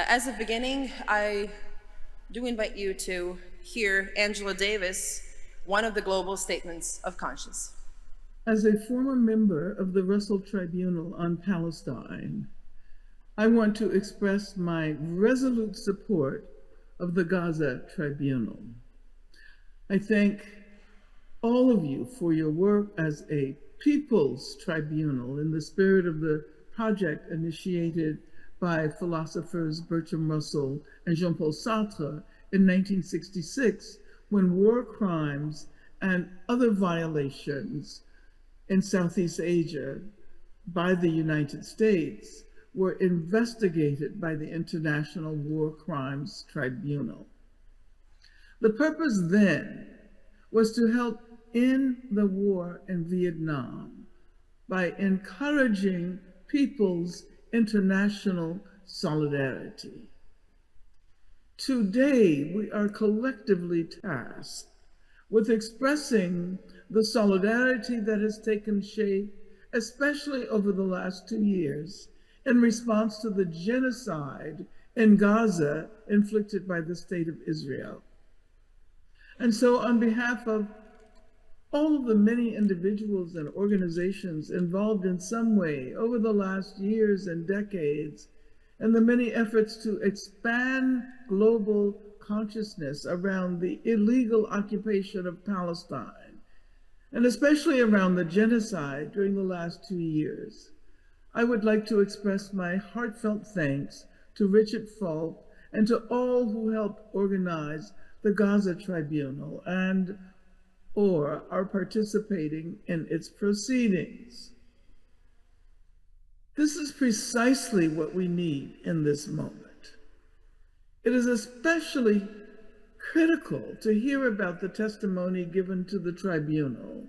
As a beginning, I do invite you to hear Angela Davis, one of the global statements of conscience. As a former member of the Russell Tribunal on Palestine, I want to express my resolute support of the Gaza Tribunal. I thank all of you for your work as a people's tribunal in the spirit of the project initiated by philosophers Bertrand Russell and Jean-Paul Sartre in 1966, when war crimes and other violations in Southeast Asia by the United States were investigated by the International War Crimes Tribunal. The purpose then was to help end the war in Vietnam by encouraging people's international solidarity. Today, we are collectively tasked with expressing the solidarity that has taken shape, especially over the last 2 years, in response to the genocide in Gaza inflicted by the State of Israel. And so on behalf of all of the many individuals and organizations involved in some way over the last years and decades, and the many efforts to expand global consciousness around the illegal occupation of Palestine, and especially around the genocide during the last 2 years, I would like to express my heartfelt thanks to Richard Falk and to all who helped organize the Gaza Tribunal and or are participating in its proceedings. This is precisely what we need in this moment. It is especially critical to hear about the testimony given to the tribunal,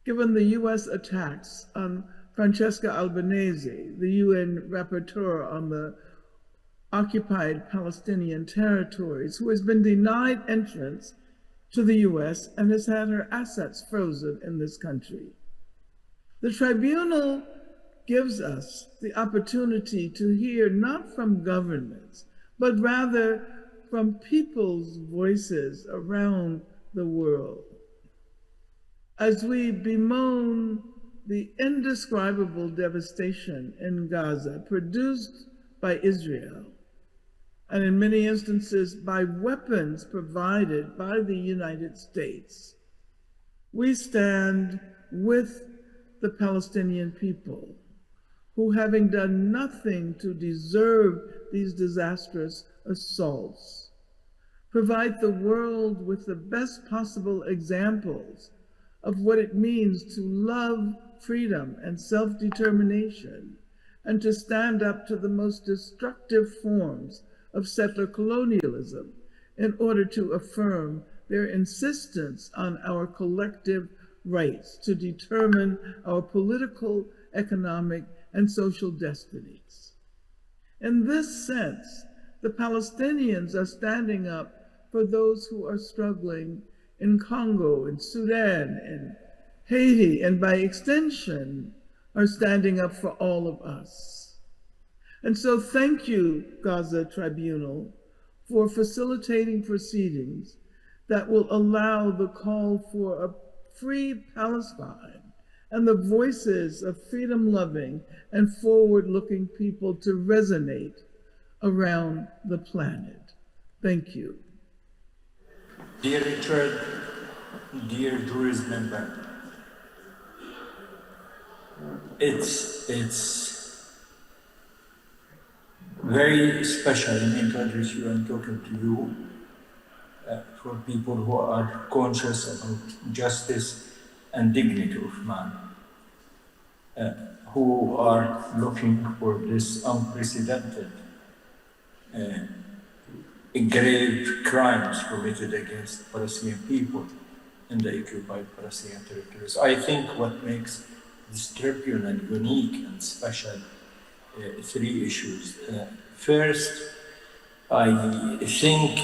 given the US attacks on Francesca Albanese, the UN rapporteur on the occupied Palestinian territories, who has been denied entrance to the US and has had her assets frozen in this country. The tribunal gives us the opportunity to hear not from governments, but rather from people's voices around the world. As we bemoan the indescribable devastation in Gaza produced by Israel, and in many instances by weapons provided by the United States, we stand with the Palestinian people who, having done nothing to deserve these disastrous assaults, provide the world with the best possible examples of what it means to love freedom and self-determination, and to stand up to the most destructive forms of settler colonialism in order to affirm their insistence on our collective rights to determine our political, economic, and social destinies. In this sense, the Palestinians are standing up for those who are struggling in Congo, in Sudan, in Haiti, and by extension, are standing up for all of us. And so thank you, Gaza Tribunal, for facilitating proceedings that will allow the call for a free Palestine and the voices of freedom-loving and forward-looking people to resonate around the planet. Thank you. Dear Richard, dear jury's member, it's very special in introducing you and talking to you for people who are conscious about justice and dignity of man, who are looking for this unprecedented grave crimes committed against Palestinian people in the occupied Palestinian territories. I think what makes this tribunal unique and special, 3 issues. First, I think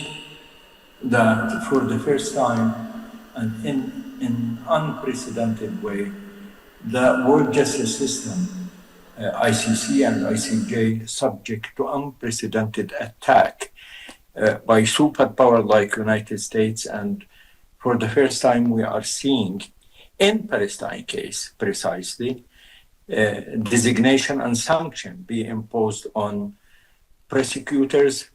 that for the first time and in an unprecedented way, the world justice system ICC and ICJ subject to unprecedented attack by superpower like United States. And for the first time, we are seeing in Palestine case precisely designation and sanction be imposed on prosecutors,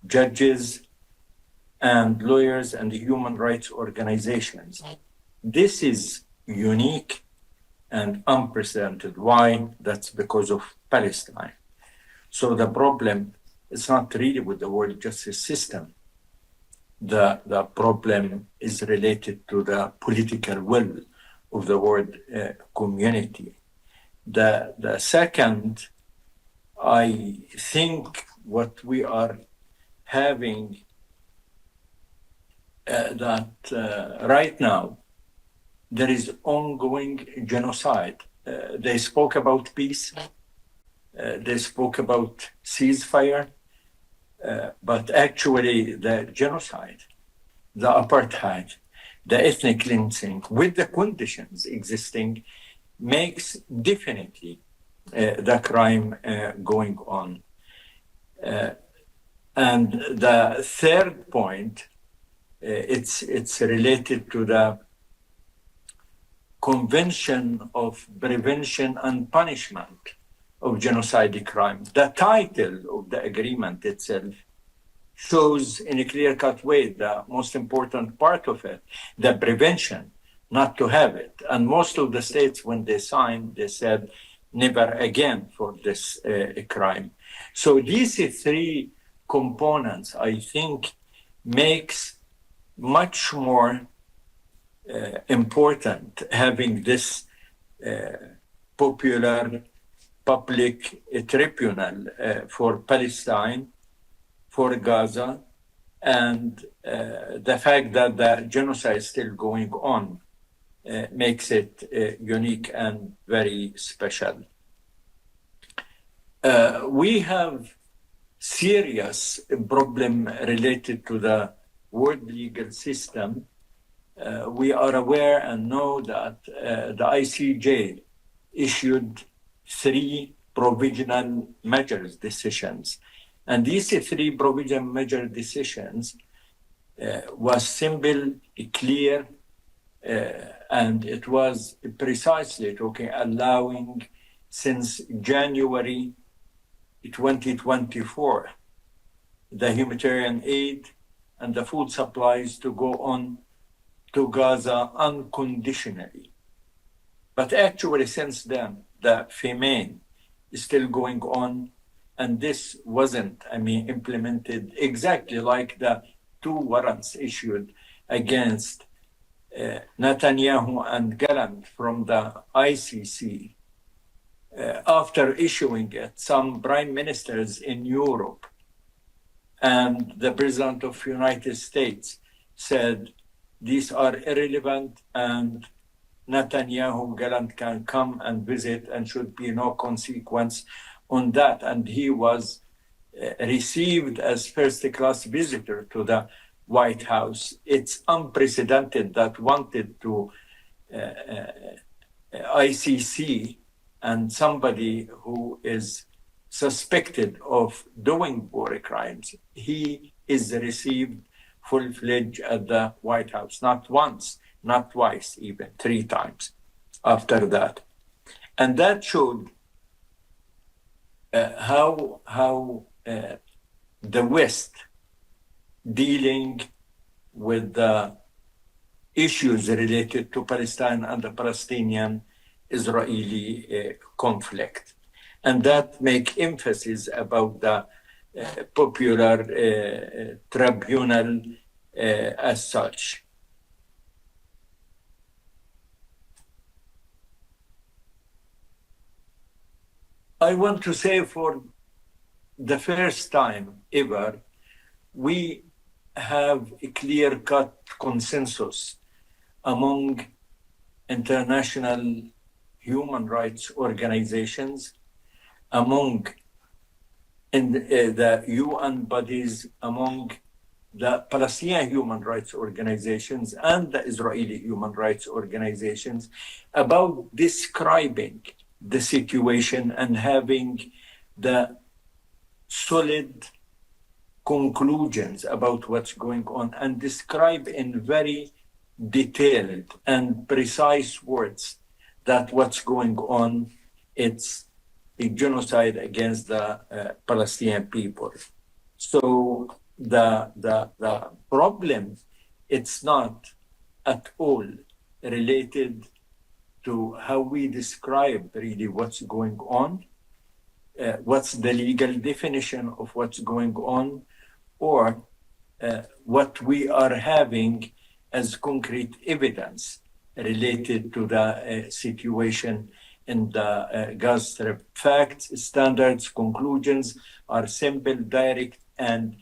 judges, and lawyers and human rights organizations. This is unique and unprecedented. Why? That's because of Palestine. So the problem is not really with the world justice system. The problem is related to the political will of the world community. The second, I think what we are having right now, there is ongoing genocide. They spoke about peace. They spoke about ceasefire. But actually the genocide, the apartheid, the ethnic cleansing with the conditions existing makes definitely the crime going on. And the third point, it's related to the Convention of Prevention and Punishment of Genocide crime. The title of the agreement itself shows in a clear-cut way the most important part of it, the prevention, not to have it. And most of the states, when they signed, they said, never again for this crime. So these three components, I think, makes much more important having this popular public tribunal for Palestine, for Gaza, and the fact that the genocide is still going on makes it unique and very special. We have serious problem related to the world legal system. We are aware and know that the ICJ issued 3 provisional measures decisions. And these 3 provisional measure decisions was simple, clear, and it was precisely talking, allowing since January 2024, the humanitarian aid and the food supplies to go on to Gaza unconditionally. But actually since then, the famine is still going on, and this wasn't, implemented exactly like the 2 warrants issued against Netanyahu and Gallant from the ICC. After issuing it, some prime ministers in Europe and the President of the United States said these are irrelevant and Netanyahu, Gallant can come and visit and should be no consequence on that. And he was received as first-class visitor to the White House. It's unprecedented that wanted to ICC and somebody who is suspected of doing war crimes, he is received full-fledged at the White House, not once, not twice, even 3 times after that. And that showed how the West dealing with the issues related to Palestine and the Palestinian-Israeli conflict. And that make emphasis about the popular tribunal as such. I want to say for the first time ever, we have a clear-cut consensus among international human rights organizations, among the UN bodies, among the Palestinian human rights organizations and the Israeli human rights organizations about describing the situation and having the solid conclusions about what's going on and describe in very detailed and precise words that what's going on, it's a genocide against the Palestinian people. So the problem, it's not at all related to how we describe really what's going on, what's the legal definition of what's going on, or what we are having as concrete evidence related to the situation in the Gaza Strip. Facts, standards, conclusions are simple, direct, and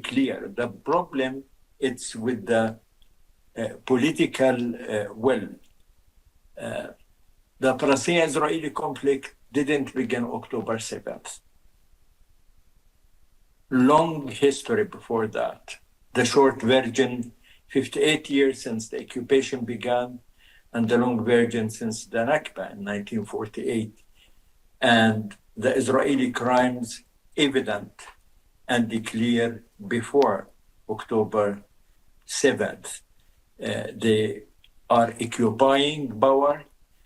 clear. The problem, it's with the political will. The Palestinian-Israeli conflict didn't begin October 7th. Long history before that. The short version, 58 years since the occupation began, and the long version since the Nakba in 1948. And the Israeli crimes evident and clear before October 7th. They are occupying power,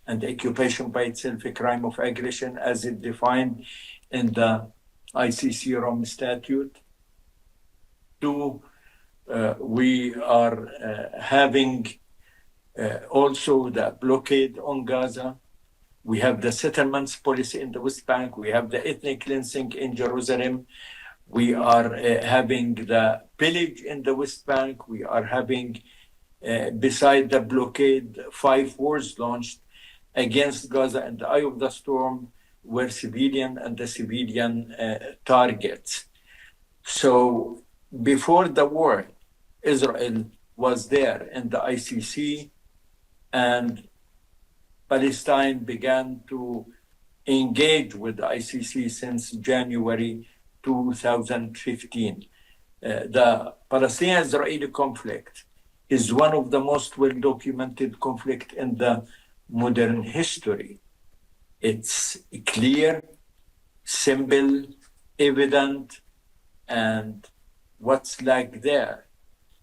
and the occupation by itself a crime of aggression as it defined in the ICC Rome Statute. Two, we are having also the blockade on Gaza. We have the settlements policy in the West Bank. We have the ethnic cleansing in Jerusalem. We are having the pillage in the West Bank. We are having, beside the blockade, 5 wars launched against Gaza in the eye of the storm, were civilian and the civilian targets. So before the war, Israel was there in the ICC, and Palestine began to engage with the ICC since January 2015. The Palestinian-Israeli conflict is one of the most well-documented conflicts in the modern history. It's clear, simple, evident, and what's like there,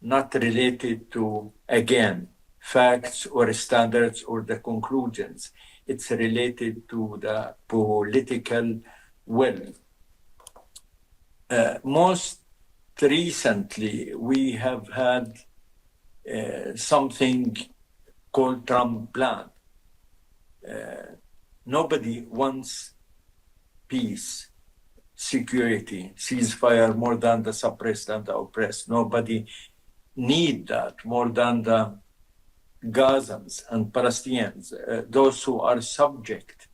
not related to, again, facts or standards or the conclusions. It's related to the political will. Most recently, we have had something called Trump plan. Nobody wants peace, security, ceasefire more than the suppressed and the oppressed. Nobody need that more than the Gazans and Palestinians, those who are subject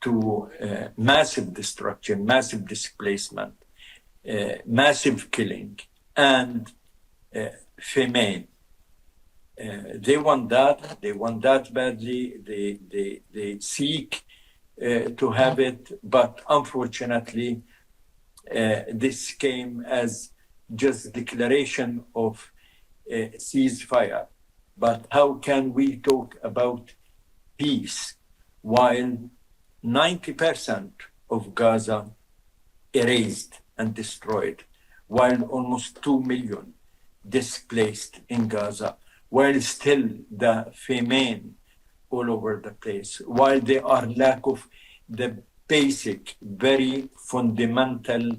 to massive destruction, massive displacement, massive killing, and famine. They want that badly. They seek to have it, but unfortunately, this came as just declaration of ceasefire. But how can we talk about peace while 90% of Gaza erased and destroyed, while almost 2 million displaced in Gaza, while still the famine all over the place, while there are lack of the basic, very fundamental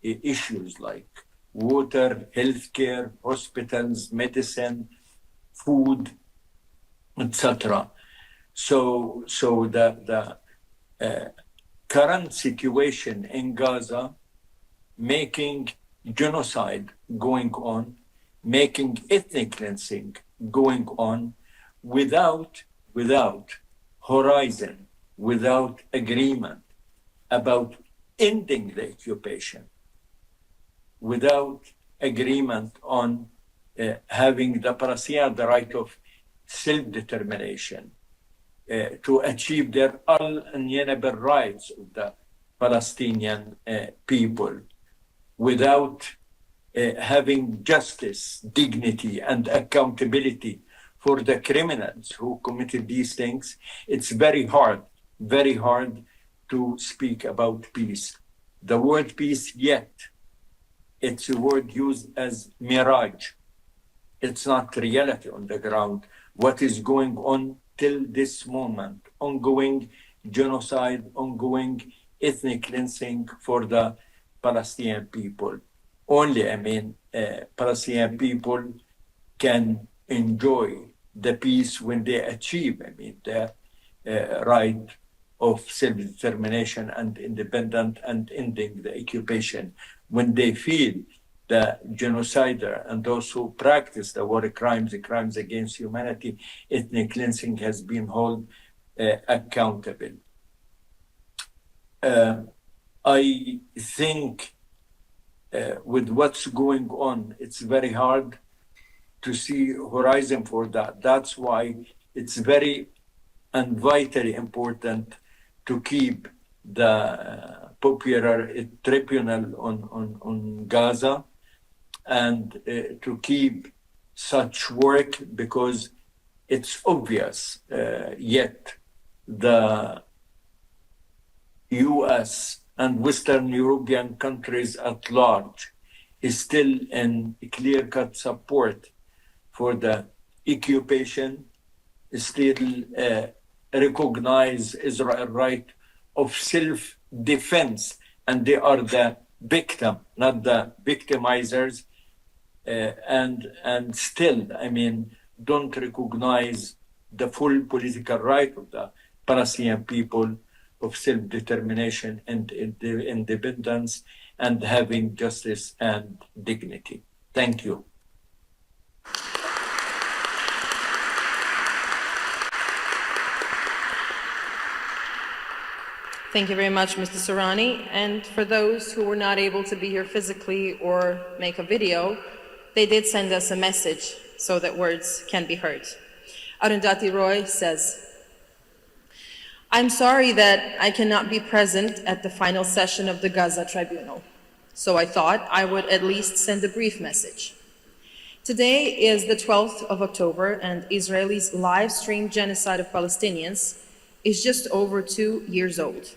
issues like water, healthcare, hospitals, medicine, food, etc. So the current situation in Gaza, making genocide going on, making ethnic cleansing going on, without horizon, without agreement about ending the occupation, without agreement on having the Palestinians the right of self-determination, to achieve their unalienable rights of the Palestinian people, without having justice, dignity, and accountability for the criminals who committed these things. It's very hard very hard to speak about peace. The word peace, yet, it's a word used as mirage. It's not reality on the ground. What is going on till this moment, ongoing genocide, ongoing ethnic cleansing for the Palestinian people. Only, Palestinian people can enjoy the peace when they achieve, the right of self-determination and independence and ending the occupation. When they feel the genocider and those who practice the war crimes, the crimes against humanity, ethnic cleansing has been held accountable. I think with what's going on, it's very hard to see horizon for that. That's why it's very and vitally important to keep the popular tribunal on Gaza and to keep such work, because it's obvious yet the US and Western European countries at large is still in clear-cut support for the occupation, still recognize Israel's right of self-defense, and they are the victim, not the victimizers, and still, don't recognize the full political right of the Palestinian people of self-determination and independence and having justice and dignity. Thank you. Thank you very much, Mr. Sourani. And for those who were not able to be here physically or make a video, they did send us a message so that words can be heard. Arundhati Roy says, I'm sorry that I cannot be present at the final session of the Gaza Tribunal, so I thought I would at least send a brief message. Today is the 12th of October, and Israelis live-streamed genocide of Palestinians is just over 2 years old.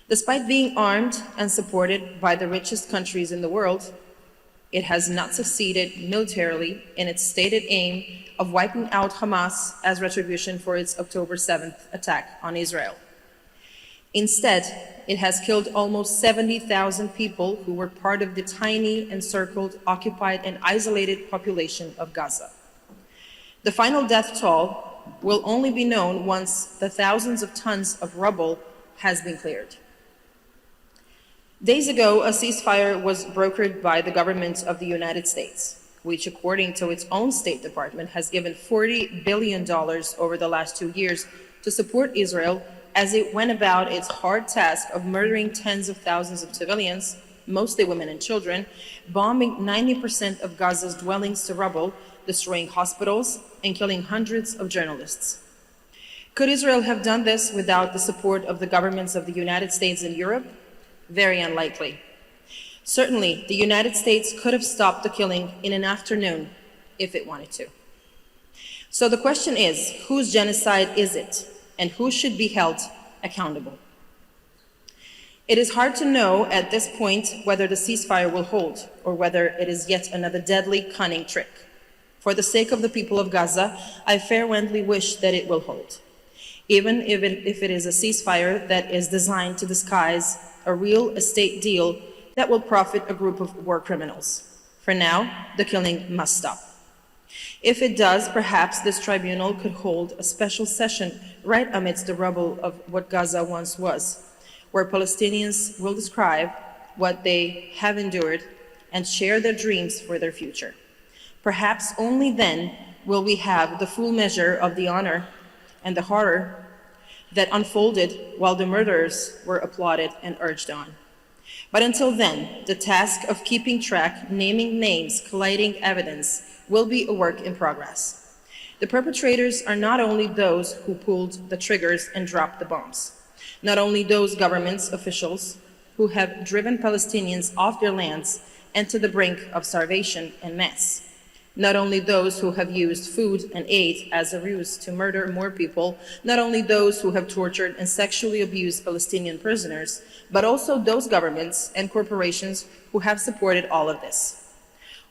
Despite being armed and supported by the richest countries in the world, it has not succeeded militarily in its stated aim of wiping out Hamas as retribution for its October 7th attack on Israel. Instead, it has killed almost 70,000 people who were part of the tiny, encircled, occupied, and isolated population of Gaza. The final death toll will only be known once the thousands of tons of rubble has been cleared. Days ago, a ceasefire was brokered by the government of the United States, which, according to its own State Department, has given $40 billion over the last 2 years to support Israel as it went about its hard task of murdering tens of thousands of civilians, mostly women and children, bombing 90% of Gaza's dwellings to rubble, destroying hospitals, and killing hundreds of journalists. Could Israel have done this without the support of the governments of the United States and Europe? Very unlikely. Certainly, the United States could have stopped the killing in an afternoon if it wanted to. So the question is, whose genocide is it, and who should be held accountable? It is hard to know at this point whether the ceasefire will hold, or whether it is yet another deadly, cunning trick. For the sake of the people of Gaza, I fervently wish that it will hold, even if it is a ceasefire that is designed to disguise a real estate deal that will profit a group of war criminals. For now, the killing must stop. If it does, perhaps this tribunal could hold a special session right amidst the rubble of what Gaza once was, where Palestinians will describe what they have endured and share their dreams for their future. Perhaps only then will we have the full measure of the honor and the horror that unfolded while the murderers were applauded and urged on. But until then, the task of keeping track, naming names, collating evidence will be a work in progress. The perpetrators are not only those who pulled the triggers and dropped the bombs, not only those governments officials who have driven Palestinians off their lands and to the brink of starvation and mass, Not only those who have used food and aid as a ruse to murder more people, not only those who have tortured and sexually abused Palestinian prisoners, but also those governments and corporations who have supported all of this.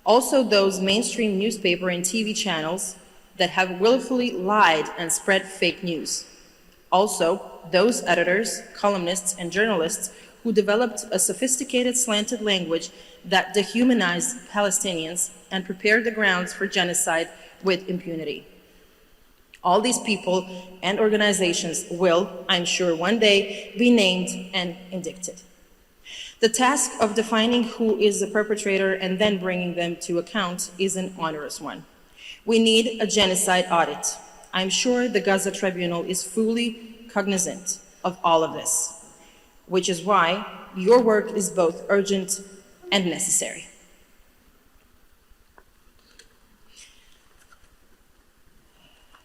Also those mainstream newspaper and TV channels that have willfully lied and spread fake news. Also, those editors, columnists, and journalists who developed a sophisticated slanted language that dehumanized Palestinians and prepared the grounds for genocide with impunity. All these people and organizations will, I'm sure, one day be named and indicted. The task of defining who is the perpetrator and then bringing them to account is an onerous one. We need a genocide audit. I'm sure the Gaza Tribunal is fully cognizant of all of this, which is why your work is both urgent and necessary.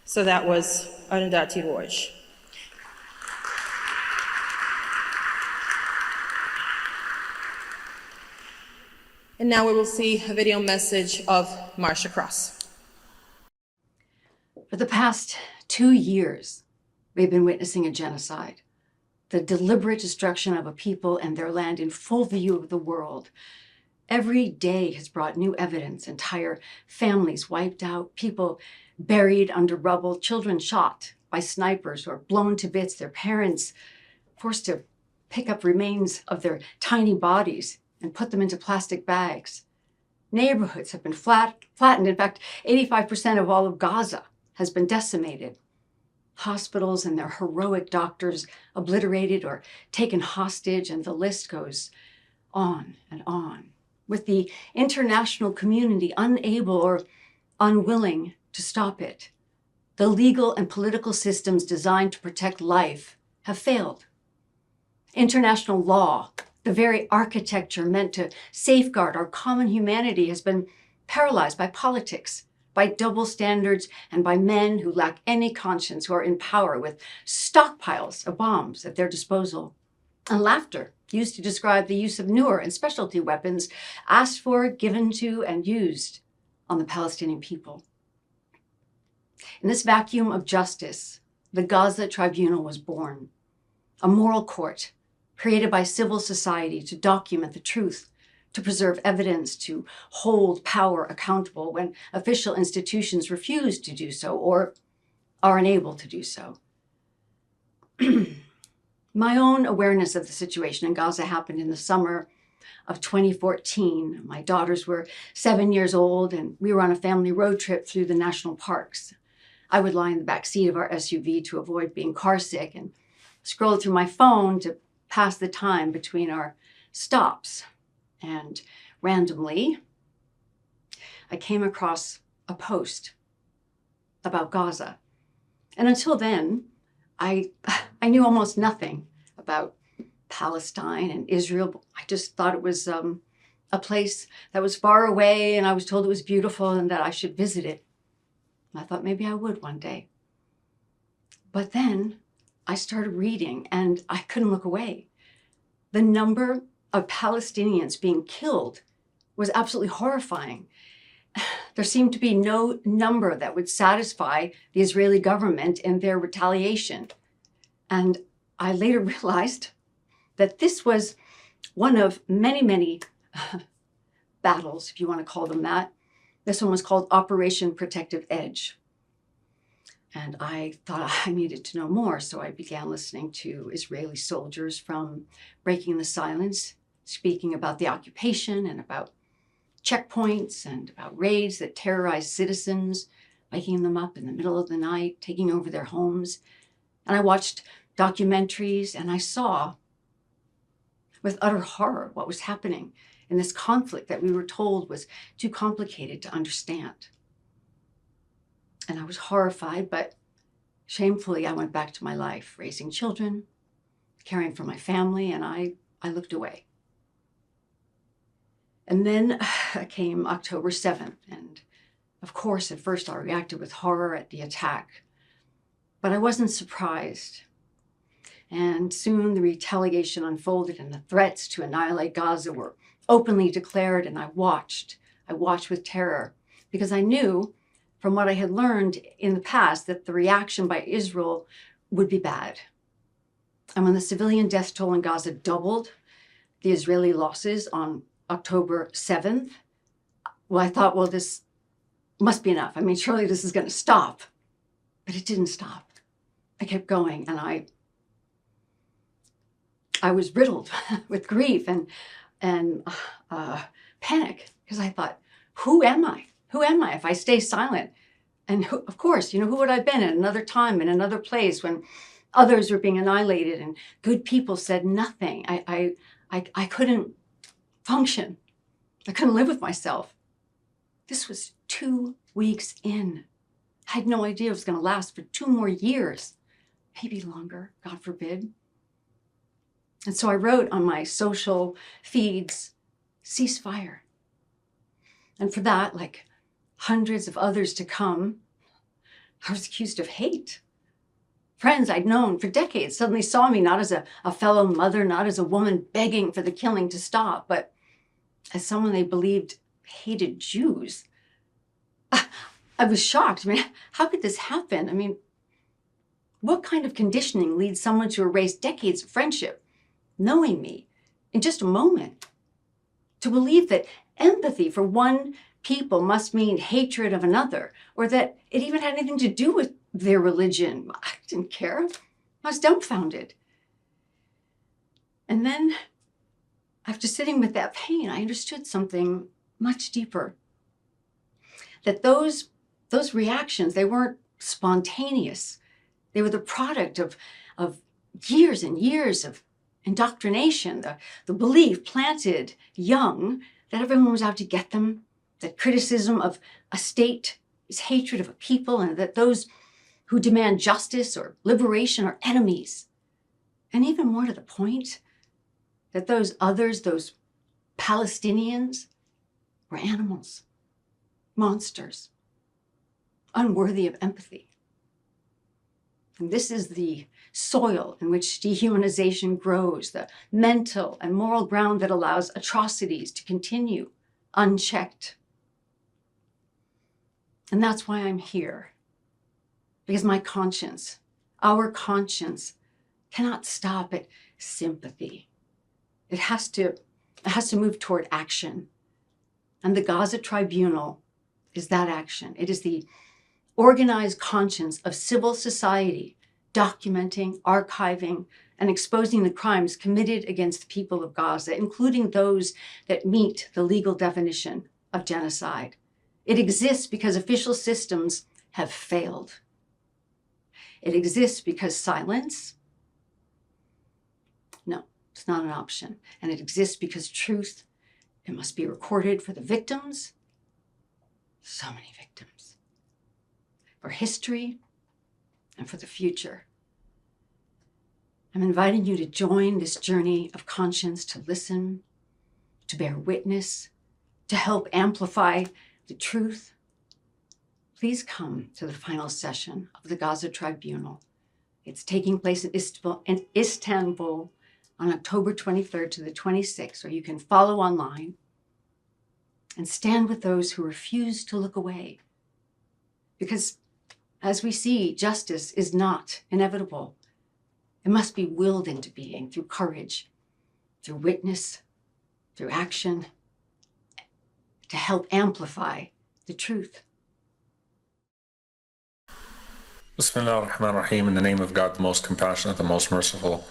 So that was Arundhati Roy. And now we will see a video message of Marcia Cross. For the past 2 years, we've been witnessing a genocide, the deliberate destruction of a people and their land in full view of the world. Every day has brought new evidence, entire families wiped out, people buried under rubble, children shot by snipers or blown to bits, their parents forced to pick up remains of their tiny bodies and put them into plastic bags. Neighborhoods have been flattened. In fact, 85% of all of Gaza has been decimated. Hospitals and their heroic doctors obliterated or taken hostage, and the list goes on and on. With the international community unable or unwilling to stop it, the legal and political systems designed to protect life have failed. International law, the very architecture meant to safeguard our common humanity, has been paralyzed by politics, by double standards, and by men who lack any conscience, who are in power with stockpiles of bombs at their disposal. And laughter, used to describe the use of newer and specialty weapons, asked for, given to, and used on the Palestinian people. In this vacuum of justice, the Gaza Tribunal was born, a moral court created by civil society to document the truth, to preserve evidence, to hold power accountable when official institutions refuse to do so or are unable to do so. My own awareness of the situation in Gaza happened in the summer of 2014. My daughters were 7 years old, and we were on a family road trip through the national parks. I would lie in the back seat of our SUV to avoid being car sick and scroll through my phone to pass the time between our stops. And randomly, I came across a post about Gaza. And until then, I knew almost nothing about Palestine and Israel. I just thought it was a place that was far away, and I was told it was beautiful and that I should visit it. I thought maybe I would one day. But then I started reading, and I couldn't look away. The number of Palestinians being killed was absolutely horrifying. There seemed to be no number that would satisfy the Israeli government in their retaliation. And I later realized that this was one of many, many battles, if you want to call them that. This one was called Operation Protective Edge. And I thought I needed to know more, so I began listening to Israeli soldiers from breaking the silence, speaking about the occupation and about checkpoints and about raids that terrorized citizens, waking them up in the middle of the night, taking over their homes. And I watched documentaries, and I saw with utter horror what was happening in this conflict that we were told was too complicated to understand. And I was horrified, but shamefully, I went back to my life, raising children, caring for my family, and I looked away. And then came October 7th, and of course, at first I reacted with horror at the attack, but I wasn't surprised. And soon the retaliation unfolded, and the threats to annihilate Gaza were openly declared, and I watched with terror because I knew from what I had learned in the past that the reaction by Israel would be bad. And when the civilian death toll in Gaza doubled the Israeli losses on October 7th, well, I thought, well, this must be enough. I mean, surely this is going to stop. But it didn't stop. I kept going, and I was riddled with grief and panic, because I thought, who am I? Who am I if I stay silent? And who, of course, who would I have been at another time, in another place, when others were being annihilated and good people said nothing? I couldn't function. I couldn't live with myself. This was 2 weeks in. I had no idea it was going to last for 2 more years, maybe longer, God forbid. And so I wrote on my social feeds, ceasefire. And for that, like hundreds of others to come, I was accused of hate. Friends I'd known for decades suddenly saw me not as a fellow mother, not as a woman begging for the killing to stop, but as someone they believed hated Jews. I was shocked. I mean, how could this happen? I mean, what kind of conditioning leads someone to erase decades of friendship, knowing me, in just a moment? To believe that empathy for one people must mean hatred of another, or that it even had anything to do with their religion. I didn't care. I was dumbfounded. And then, after sitting with that pain, I understood something much deeper. That those reactions, they weren't spontaneous. They were the product of years and years of indoctrination, the belief planted young that everyone was out to get them, that criticism of a state is hatred of a people, and that those who demand justice or liberation are enemies. And even more to the point, that those others, those Palestinians, were animals, monsters, unworthy of empathy. And this is the soil in which dehumanization grows, the mental and moral ground that allows atrocities to continue unchecked. And that's why I'm here. Because my conscience, our conscience, cannot stop at sympathy. It has to move toward action. And the Gaza Tribunal is that action. It is the organized conscience of civil society, documenting, archiving, and exposing the crimes committed against the people of Gaza, including those that meet the legal definition of genocide. It exists because official systems have failed. It exists because silence, no, it's not an option. And it exists because truth, it must be recorded for the victims, so many victims, for history, and for the future. I'm inviting you to join this journey of conscience, to listen, to bear witness, to help amplify the truth. Please come to the final session of the Gaza Tribunal. It's taking place in Istanbul on October 23rd to the 26th, or you can follow online and stand with those who refuse to look away. Because as we see, justice is not inevitable. It must be willed into being through courage, through witness, through action, to help amplify the truth. Bismillah ar-Rahman ar-Rahim, in the name of God, the most compassionate, the most merciful.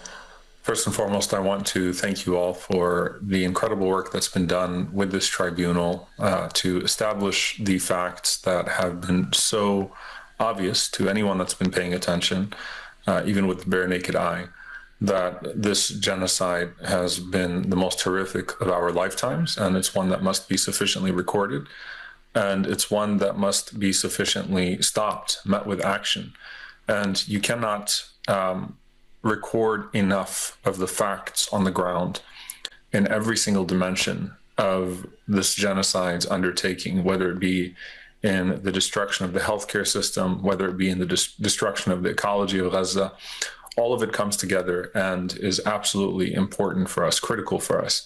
First and foremost, I want to thank you all for the incredible work that's been done with this tribunal to establish the facts that have been so obvious to anyone that's been paying attention, even with the bare naked eye, that this genocide has been the most horrific of our lifetimes, and it's one that must be sufficiently recorded, and it's one that must be sufficiently stopped, met with action. And you cannot record enough of the facts on the ground in every single dimension of this genocide's undertaking, whether it be in the destruction of the healthcare system, whether it be in the destruction of the ecology of Gaza. All of it comes together and is absolutely important for us, critical for us,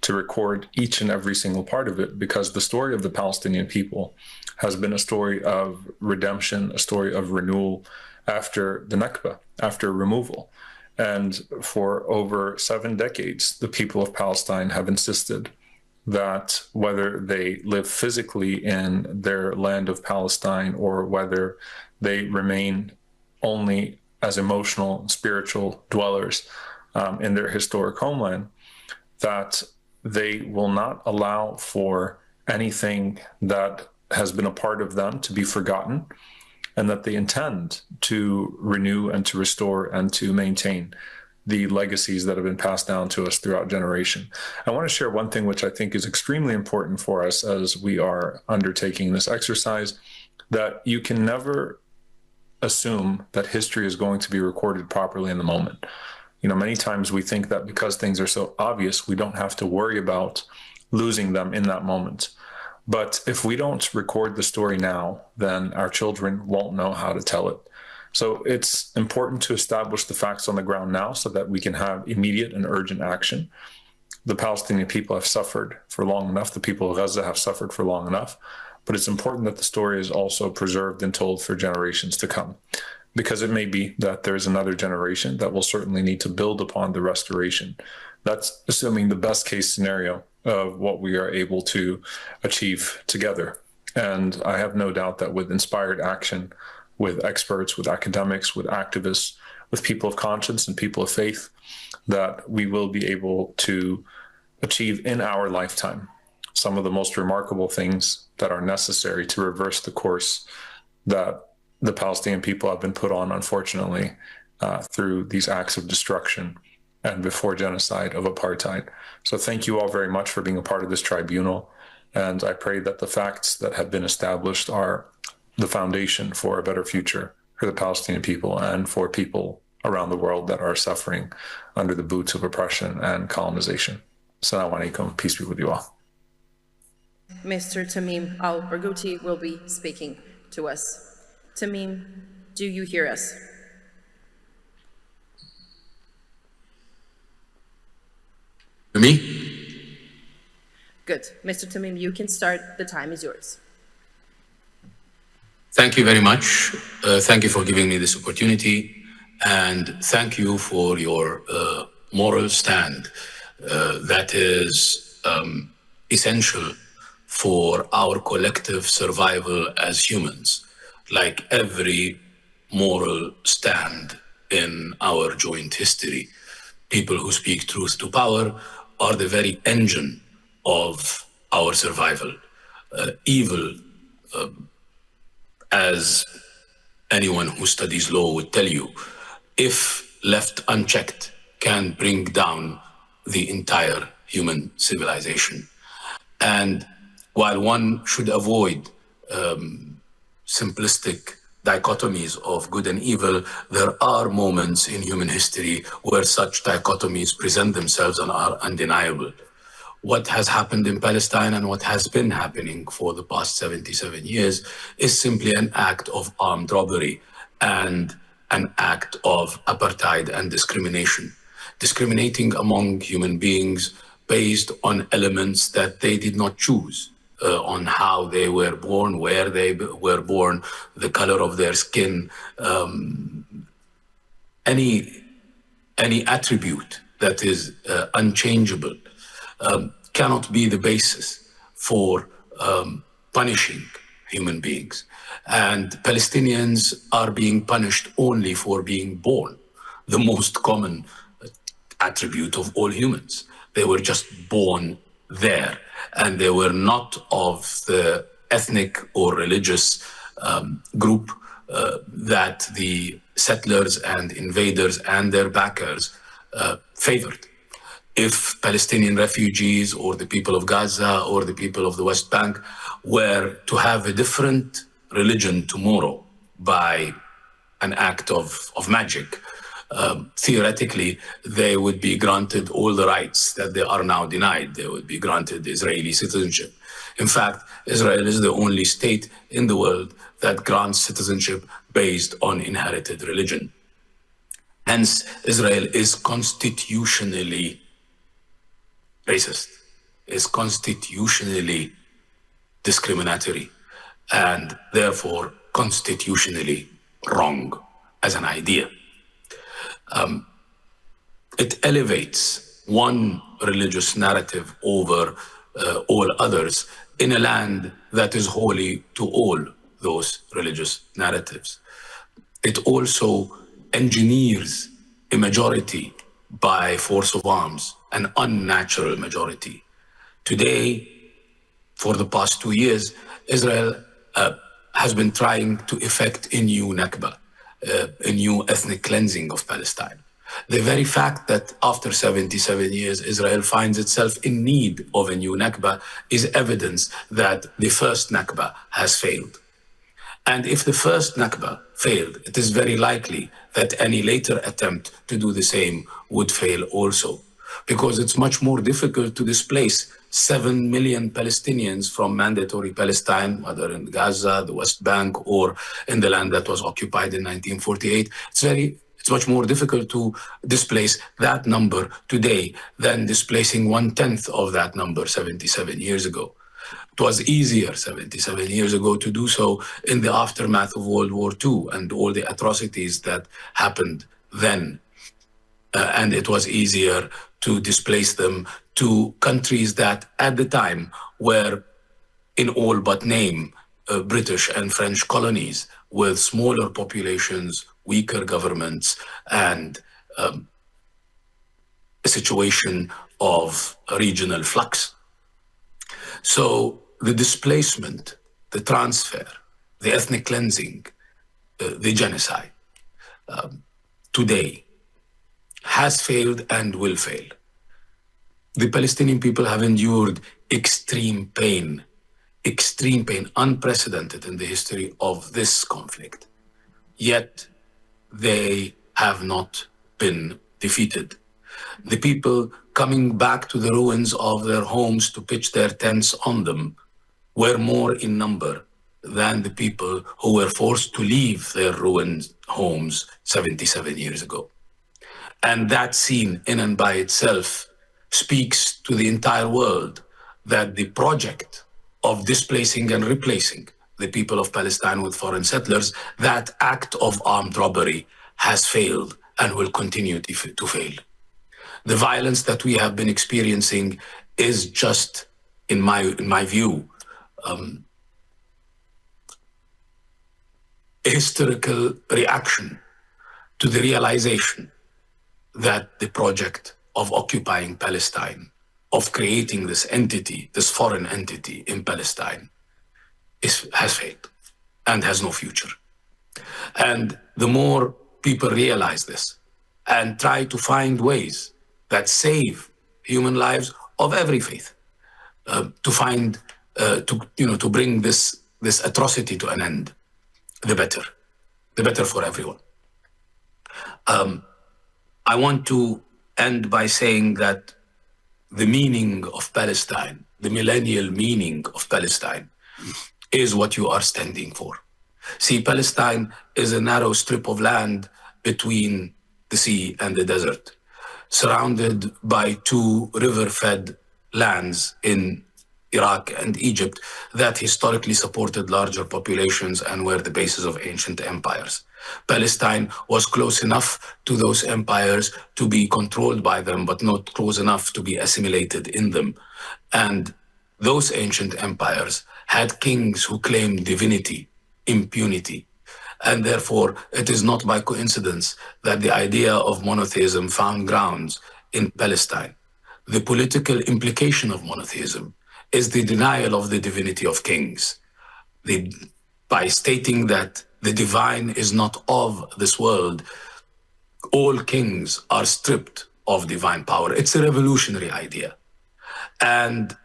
to record each and every single part of it, because the story of the Palestinian people has been a story of redemption, a story of renewal after the Nakba, after removal. And for over 7 decades, the people of Palestine have insisted that whether they live physically in their land of Palestine or whether they remain only as emotional and spiritual dwellers in their historic homeland, that they will not allow for anything that has been a part of them to be forgotten, and that they intend to renew and to restore and to maintain the legacies that have been passed down to us throughout generation. I want to share one thing which I think is extremely important for us as we are undertaking this exercise, that you can never assume that history is going to be recorded properly in the moment. You know, many times we think that because things are so obvious, we don't have to worry about losing them in that moment. But if we don't record the story now, then our children won't know how to tell it. So it's important to establish the facts on the ground now so that we can have immediate and urgent action. The Palestinian people have suffered for long enough. The people of Gaza have suffered for long enough. But it's important that the story is also preserved and told for generations to come, because it may be that there's another generation that will certainly need to build upon the restoration. That's assuming the best case scenario of what we are able to achieve together. And I have no doubt that with inspired action, with experts, with academics, with activists, with people of conscience and people of faith, that we will be able to achieve in our lifetime some of the most remarkable things that are necessary to reverse the course that the Palestinian people have been put on, unfortunately, through these acts of destruction and before genocide of apartheid. So thank you all very much for being a part of this tribunal. And I pray that the facts that have been established are the foundation for a better future for the Palestinian people and for people around the world that are suffering under the boots of oppression and colonization. Assalamu alaikum. Peace be with you all. Mr. Tamim Barghouti will be speaking to us. Tamim, do you hear us? Me? Good. Mr. Tamim, you can start. The time is yours. Thank you very much. Thank you for giving me this opportunity, and thank you for your moral stand that is essential for our collective survival as humans, like every moral stand in our joint history. People who speak truth to power are the very engine of our survival. Evil, as anyone who studies law would tell you, if left unchecked, can bring down the entire human civilization. And while one should avoid simplistic dichotomies of good and evil, there are moments in human history where such dichotomies present themselves and are undeniable. What has happened in Palestine and what has been happening for the past 77 years is simply an act of armed robbery and an act of apartheid and discrimination, discriminating among human beings based on elements that they did not choose, on how they were born, where they were born, the color of their skin, any attribute that is unchangeable cannot be the basis for punishing human beings. And Palestinians are being punished only for being born, the most common attribute of all humans. They were just born there, and they were not of the ethnic or religious group that the settlers and invaders and their backers favored. If Palestinian refugees or the people of Gaza or the people of the West Bank were to have a different religion tomorrow by an act of magic, theoretically, they would be granted all the rights that they are now denied. They would be granted Israeli citizenship. In fact, Israel is the only state in the world that grants citizenship based on inherited religion. Hence, Israel is constitutionally racist. is constitutionally discriminatory and therefore constitutionally wrong as an idea. It elevates one religious narrative over all others in a land that is holy to all those religious narratives. It also engineers a majority by force of arms, an unnatural majority. Today, for the past 2 years, Israel has been trying to effect a new Nakba, a new ethnic cleansing of Palestine. The very fact that after 77 years, Israel finds itself in need of a new Nakba is evidence that the first Nakba has failed. And if the first Nakba failed, it is very likely that any later attempt to do the same would fail also, because it's much more difficult to displace 7 million Palestinians from mandatory Palestine, whether in Gaza, the West Bank, or in the land that was occupied in 1948. It's much more difficult to displace that number today than displacing 1/10 of that number 77 years ago. It was easier 77 years ago to do so in the aftermath of World War II and all the atrocities that happened then. And it was easier to displace them to countries that at the time were in all but name British and French colonies with smaller populations, weaker governments, and a situation of regional flux. So the displacement, the transfer, the ethnic cleansing, the genocide today has failed and will fail. The Palestinian people have endured extreme pain, unprecedented in the history of this conflict. Yet they have not been defeated. The people coming back to the ruins of their homes to pitch their tents on them were more in number than the people who were forced to leave their ruined homes 77 years ago. And that scene in and by itself speaks to the entire world that the project of displacing and replacing the people of Palestine with foreign settlers, that act of armed robbery has failed and will continue to fail. The violence that we have been experiencing is just, in my view, a historical reaction to the realization that the project of occupying Palestine, of creating this entity, this foreign entity in Palestine, has failed and has no future. And the more people realize this and try to find ways that save human lives of every faith, to bring this atrocity to an end, the better for everyone. I want to end by saying that the meaning of Palestine, the millennial meaning of Palestine, is what you are standing for. See, Palestine is a narrow strip of land between the sea and the desert, surrounded by two river-fed lands in Iraq and Egypt that historically supported larger populations and were the basis of ancient empires. Palestine was close enough to those empires to be controlled by them, but not close enough to be assimilated in them. And those ancient empires had kings who claimed divinity, impunity. And therefore, it is not by coincidence that the idea of monotheism found grounds in Palestine. The political implication of monotheism is the denial of the divinity of kings. By stating that the divine is not of this world, all kings are stripped of divine power. It's a revolutionary idea. And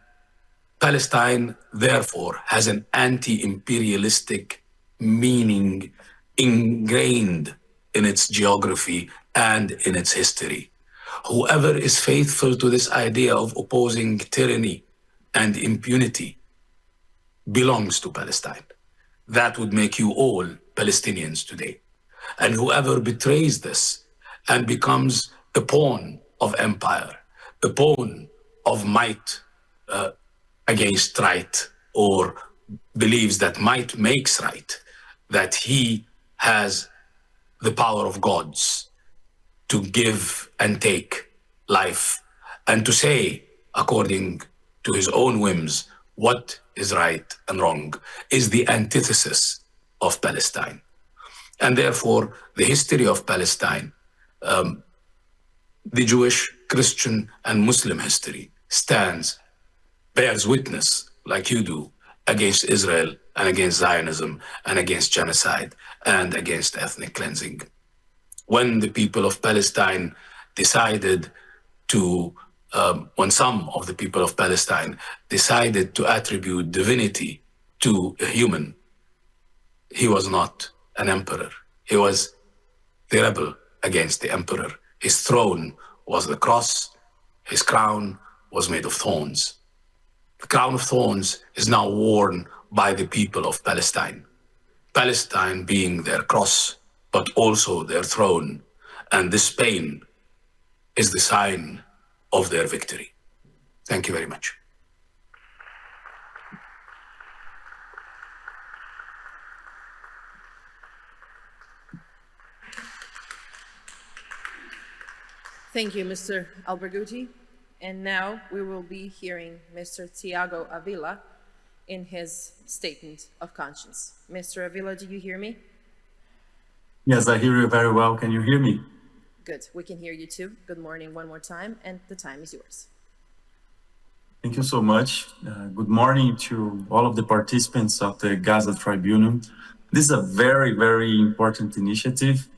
Palestine, therefore, has an anti-imperialistic meaning ingrained in its geography and in its history. Whoever is faithful to this idea of opposing tyranny and impunity belongs to Palestine. That would make you all Palestinians today. And whoever betrays this and becomes a pawn of empire, a pawn of might, against right or believes that might makes right, that he has the power of gods to give and take life and to say, according to his own whims, what is right and wrong, is the antithesis of Palestine. And therefore, the history of Palestine, the Jewish, Christian, and Muslim history bears witness, like you do, against Israel and against Zionism and against genocide and against ethnic cleansing. When the people of Palestine decided to, when some of the people of Palestine decided to attribute divinity to a human, he was not an emperor. He was the rebel against the emperor. His throne was the cross. His crown was made of thorns. The crown of thorns is now worn by the people of Palestine. Palestine being their cross, but also their throne. And this pain is the sign of their victory. Thank you very much. Thank you, Mr. Barghouti. And now we will be hearing Mr. Thiago Ávila in his statement of conscience. Mr. Ávila, do you hear me? Yes, I hear you very well. Can you hear me? Good, we can hear you too. Good morning one more time, and the time is yours. Thank you so much. Good morning to all of the participants of the Gaza Tribunal. This is a very, very important initiative.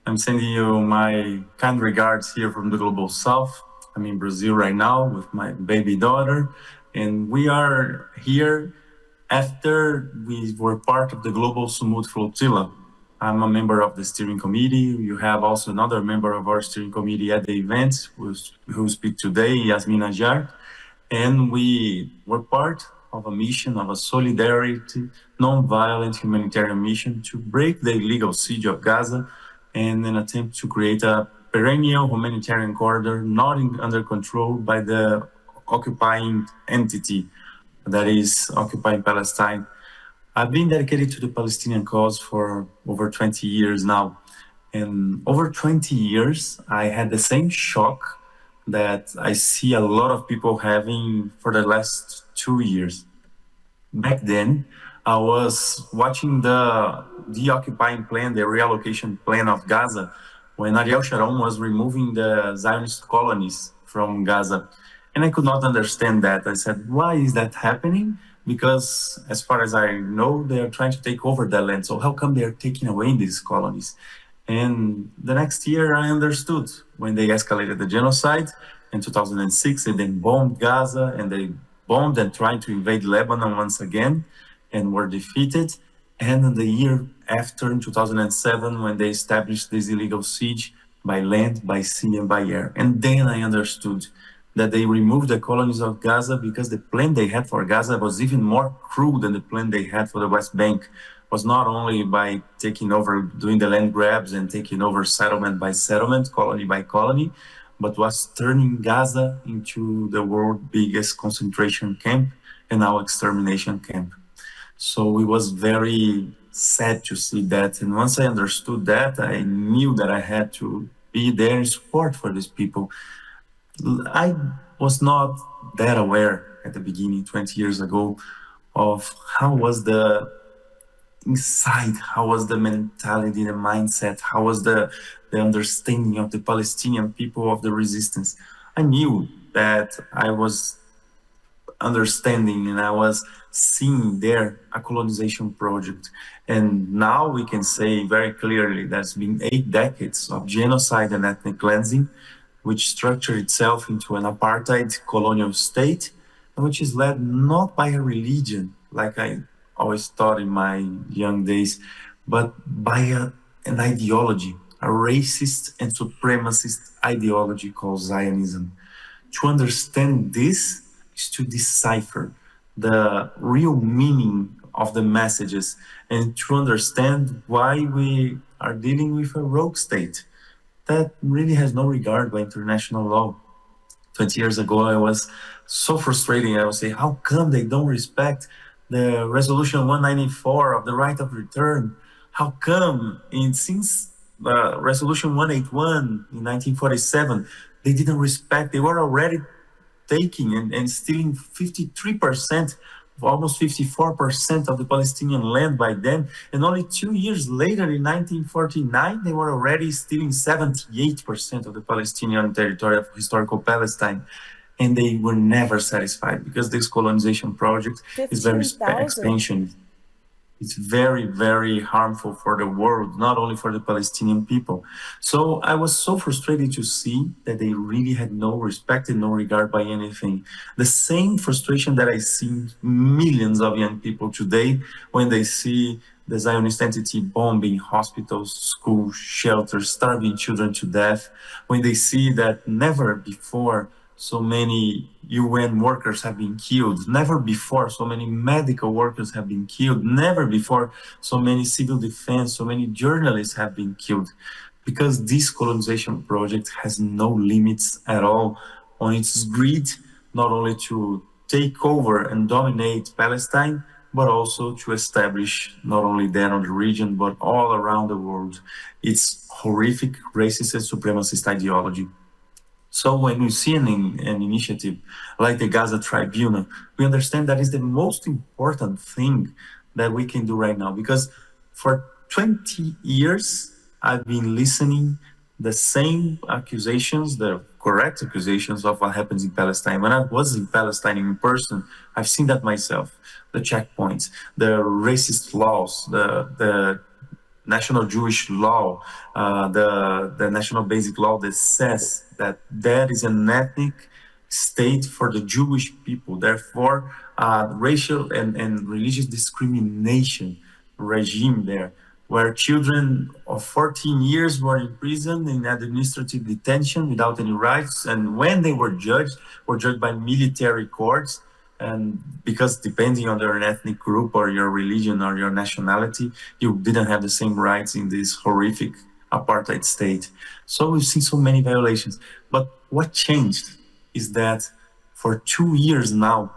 I'm sending you my kind regards here from the Global South. I'm in Brazil right now with my baby daughter, and we are here after we were part of the Global Sumut Flotilla. I'm a member of the steering committee. You have also another member of our steering committee at the event who speak today, Yasmin Ajar. And we were part of a mission of a solidarity, non-violent humanitarian mission to break the illegal siege of Gaza and an attempt to create a perennial humanitarian corridor not under control by the occupying entity that is occupying Palestine. I've been dedicated to the Palestinian cause for over 20 years now. And over 20 years, I had the same shock that I see a lot of people having for the last 2 years. Back then, I was watching the occupying plan, the reallocation plan of Gaza, when Ariel Sharon was removing the Zionist colonies from Gaza. And I could not understand that. I said, why is that happening? Because as far as I know, they're trying to take over the land. So how come they're taking away these colonies? And the next year I understood when they escalated the genocide in 2006, and then bombed Gaza, and they bombed and tried to invade Lebanon once again and were defeated. And in the year after, in 2007, when they established this illegal siege by land, by sea, and by air. And then I understood that they removed the colonies of Gaza because the plan they had for Gaza was even more cruel than the plan they had for the West Bank. Was not only by taking over, doing the land grabs and taking over settlement by settlement, colony by colony, but was turning Gaza into the world's biggest concentration camp and now extermination camp. So it was very sad to see that. And once I understood that, I knew that I had to be there in support for these people. I was not that aware at the beginning, 20 years ago, of how was the inside, how was the mentality, the mindset, how was the understanding of the Palestinian people of the resistance. I knew that I was understanding and I was seeing there a colonization project. And now we can say very clearly there's been 8 decades of genocide and ethnic cleansing, which structured itself into an apartheid colonial state, which is led not by a religion, like I always thought in my young days, but by an ideology, a racist and supremacist ideology called Zionism. To understand this is to decipher the real meaning of the messages and to understand why we are dealing with a rogue state that really has no regard by international law. 20 years ago, I was so frustrating. I would say, how come they don't respect the resolution 194 of the right of return? How come since resolution 181 in 1947, they didn't respect, they were already taking and stealing 53%, almost 54% of the Palestinian land by then. And only 2 years later, in 1949, they were already stealing 78% of the Palestinian territory of historical Palestine. And they were never satisfied because this colonization project is very 15,000. expansion. It's very, very harmful for the world, not only for the Palestinian people. So I was so frustrated to see that they really had no respect and no regard by anything. The same frustration that I see in millions of young people today when they see the Zionist entity bombing hospitals, schools, shelters, starving children to death, when they see that never before so many UN workers have been killed. Never before so many medical workers have been killed. Never before so many civil defense, so many journalists have been killed. Because this colonization project has no limits at all on its greed, not only to take over and dominate Palestine, but also to establish not only there on the region, but all around the world, its horrific racist and supremacist ideology. So when we see an initiative like the Gaza Tribunal, we understand that is the most important thing that we can do right now. Because for 20 years, I've been listening the same accusations, the correct accusations of what happens in Palestine. When I was in Palestine in person, I've seen that myself. The checkpoints, the racist laws, the national Jewish law, the national basic law that says that there is an ethnic state for the Jewish people. Therefore, racial and religious discrimination regime there, where children of 14 years were imprisoned in administrative detention without any rights. And when they were judged by military courts. And because depending on your ethnic group or your religion or your nationality, you didn't have the same rights in this horrific apartheid state. So we've seen so many violations. But what changed is that for 2 years now,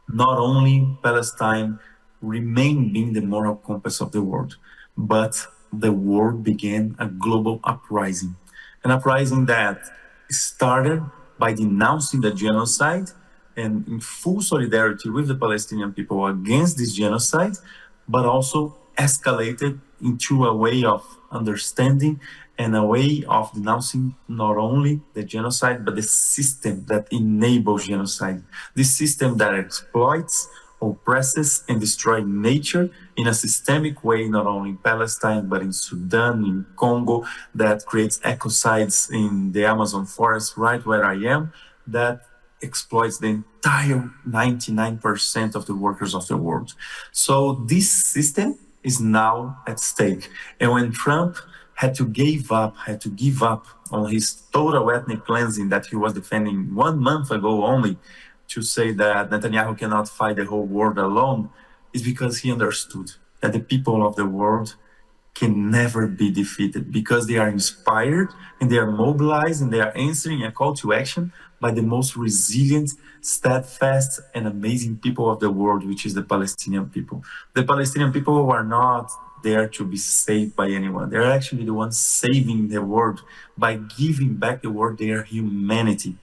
not only Palestine remained being the moral compass of the world, but the world began a global uprising. An uprising that started by denouncing the genocide and in full solidarity with the Palestinian people against this genocide, but also escalated into a way of understanding and a way of denouncing not only the genocide, but the system that enables genocide. This system that exploits, oppresses, and destroys nature in a systemic way, not only in Palestine, but in Sudan, in Congo, that creates ecocides in the Amazon forest, right where I am, that exploits the entire 99% of the workers of the world. So this system is now at stake. And when Trump had to give up on his total ethnic cleansing that he was defending 1 month ago only, to say that Netanyahu cannot fight the whole world alone, is because he understood that the people of the world can never be defeated because they are inspired and they are mobilized and they are answering a call to action by the most resilient, steadfast, and amazing people of the world, which is the Palestinian people. The Palestinian people are not there to be saved by anyone. They're actually the ones saving the world by giving back the world their humanity,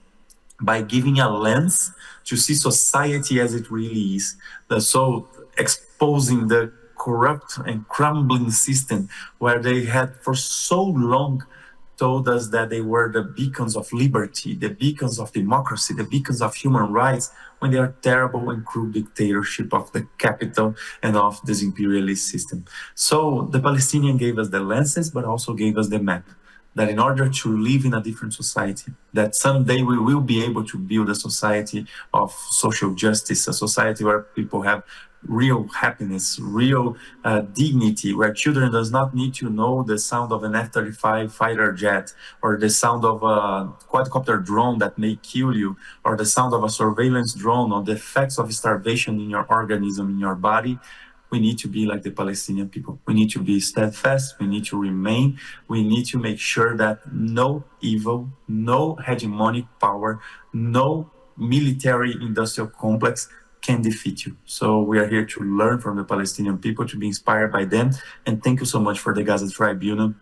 by giving a lens to see society as it really is. So exposing the corrupt and crumbling system where they had for so long told us that they were the beacons of liberty, the beacons of democracy, the beacons of human rights, when they are terrible and cruel dictatorship of the capital and of this imperialist system. So the Palestinian gave us the lenses, but also gave us the map, that in order to live in a different society, that someday we will be able to build a society of social justice, a society where people have real happiness, real dignity, where children does not need to know the sound of an F-35 fighter jet, or the sound of a quadcopter drone that may kill you, or the sound of a surveillance drone, or the effects of starvation in your organism, in your body. we need to be like the Palestinian people. We need to be steadfast. We need to remain. We need to make sure that no evil, no hegemonic power, no military industrial complex can defeat you. So we are here to learn from the Palestinian people, to be inspired by them. And thank you so much for the Gaza Tribunal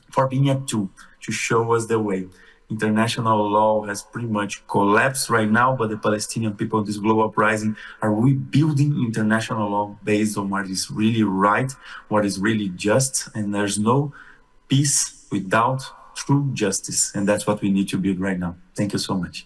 for being a tool to show us the way. International law has pretty much collapsed right now, but the Palestinian people in this global uprising are rebuilding international law based on what is really right, what is really just, and there's no peace without true justice. And that's what we need to build right now. Thank you so much.